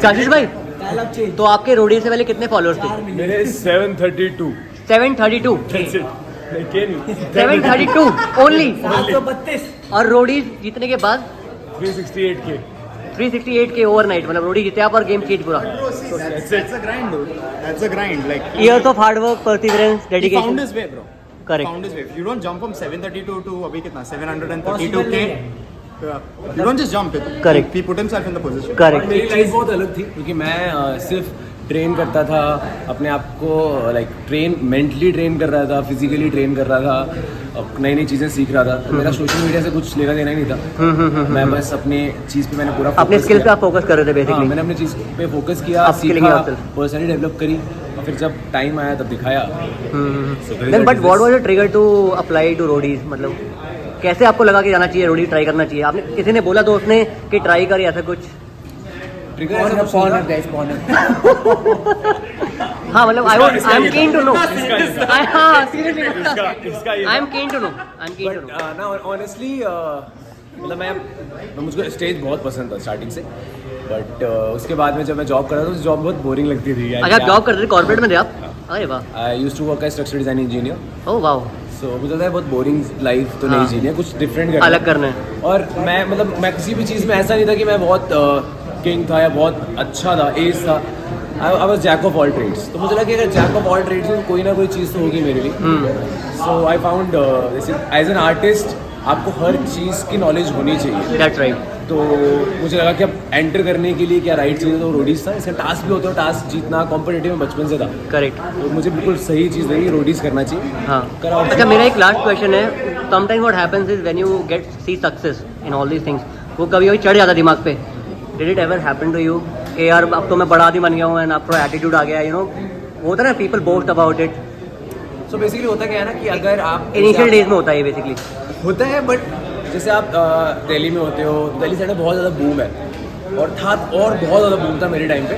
आशीष भाई, तो आपके रोडी से पहले कितने फॉलोअर्स थे? मेरे 732 732 ओनली। 732 और रोडी जीतने के बाद 368K ओवरनाइट, मतलब रोडी जीते आप और गेम चेंज पूरा। That's a grind, dude. That's a grind. Like Years of hard work, perseverance, he dedication. found his way, bro. Correct. Found his way. You don't jump from 732 to अभी कितना 732K. You don't just jump it. Correct. He put himself in the position. Correct. मेरी life बहुत अलग थी क्योंकि मैं सिर्फ train करता था अपने आप को, लाइक मेंटली ट्रेन कर रहा था, फिजिकली ट्रेन कर रहा था, नई नई चीज़ें सीख रहा था। मेरा सोशल मीडिया से कुछ लेना देना ही नहीं था। मैं बस अपनी चीज़ पे मैंने पूरा अपने स्किल्स पे आप फोकस कर रहे थे बेसिकली। मैंने अपनी चीज़ पे फोकस किया, सीखा, पर्सनली डेवलप करी और फिर जब टाइम आया तब दिखाया। Then but what was the trigger to apply to Roadies? मतलब कैसे आपको लगा कि जाना चाहिए, रोडी ट्राई करना चाहिए? आपने किसी ने बोला दोस्त ने कि ट्राई कर, ऐसा कुछ? हाँ मतलब I am keen to know. ना ऑनेस्टली मतलब मैं मुझको स्टेज बहुत पसंद था स्टार्टिंग से, बट उसके बाद में जब मैं जॉब कर रहा था तो जॉब बहुत बोरिंग लगती थी। अच्छा, आप जॉब करते थे, कॉर्पोरेट में थे आप? अरे वाह। I used to work as structure design engineer. Oh wow. So मुझे लगता है बहुत बोरिंग लाइफ तो नहीं जीनी है, कुछ डिफरेंट करना, अलग करना है। और मैं किसी भी चीज़ में ऐसा नहीं था कि मैं बहुत किंग था या बहुत अच्छा था, एज था। I was jack of all trades. तो मुझे लगा कि अगर जैक ऑफ ऑल ट्रेड्स में कोई ना कोई चीज़ तो होगी मेरे लिए। So I found as an artist आपको हर चीज़ की नॉलेज होनी चाहिए। That's right. तो मुझे लगा कि अब एंटर करने के लिए क्या राइट चीज़ है, तो रोडीज था। इसका टास्क भी होता है, टास्क जीतना कॉम्पिटिटिव में बचपन से था। करेक्ट। तो मुझे बिल्कुल सही चीज़ लगी, रोडीज करना चाहिए। हाँ। कराओ। अच्छा, मेरा एक लास्ट क्वेश्चन है। Sometime what happens is when you get see success in all these things, वो कभी चढ़ जाता दिमाग पे। Did it ever happen to you कि यार अब तो मैं बड़ा आदमी बन गया हूँ एंड आपको एटीट्यूड आ गया, यू नो, होता है ना, people boast about it. So basically होता क्या है ना कि अगर आप इनिशियल डेज में होता है ये बेसिकली। होता है, बट जैसे आप दिल्ली में होते हो, दिल्ली साइड में बहुत ज़्यादा बूम है और बहुत ज़्यादा बूम था मेरे टाइम पे।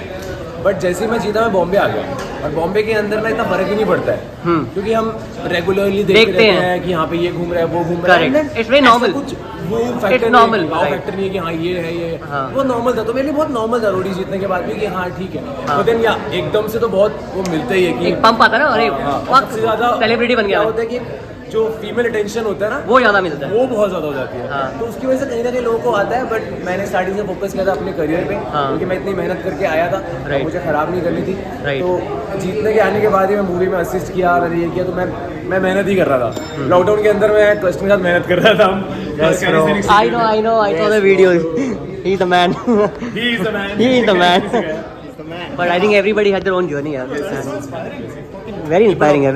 बट जैसे ही मैं जीता मैं बॉम्बे आ गया, और बॉम्बे के अंदर ना इतना फर्क ही नहीं पड़ता है क्योंकि हम रेगुलरली देखते हैं कि यहाँ पे ये घूम रहा है, वो घूम रहा है। It's very normal. कुछ वो फैक्टर नॉर्मल फैक्टर नहीं है कि हाँ ये है ये वो नॉर्मल था। तो मेरे लिए बहुत नॉर्मल था रोडी जीतने के बाद भी कि हाँ ठीक है। तो देन या एकदम से तो बहुत वो मिलता ही है कि एक पंप आता है ना, अरे सबसे ज़्यादा सेलिब्रिटी बन गया होता है कि जो फीमेल अटेंशन होता है ना वो ज़्यादा मिलता है, वो बहुत ज़्यादा हो जाती है। तो उसकी वजह से कहीं ना कहीं लोगों को आता है। बट मैंने स्टार्टिंग से फोकस किया था अपने करियर पे क्योंकि मैं इतनी मेहनत करके आया था, मुझे ख़राब नहीं करनी थी। तो जीतने के आने के बाद ही मैं मूवी में असिस्ट किया और ये किया, तो मैं मेहनत ही कर रहा था। लॉकडाउन के अंदर मैं कस्ट के साथ मेहनत कर रहा था। I know, I saw the videos. He's the man. He is the man. But I think everybody had their own journey. Yeah. Very inspiring.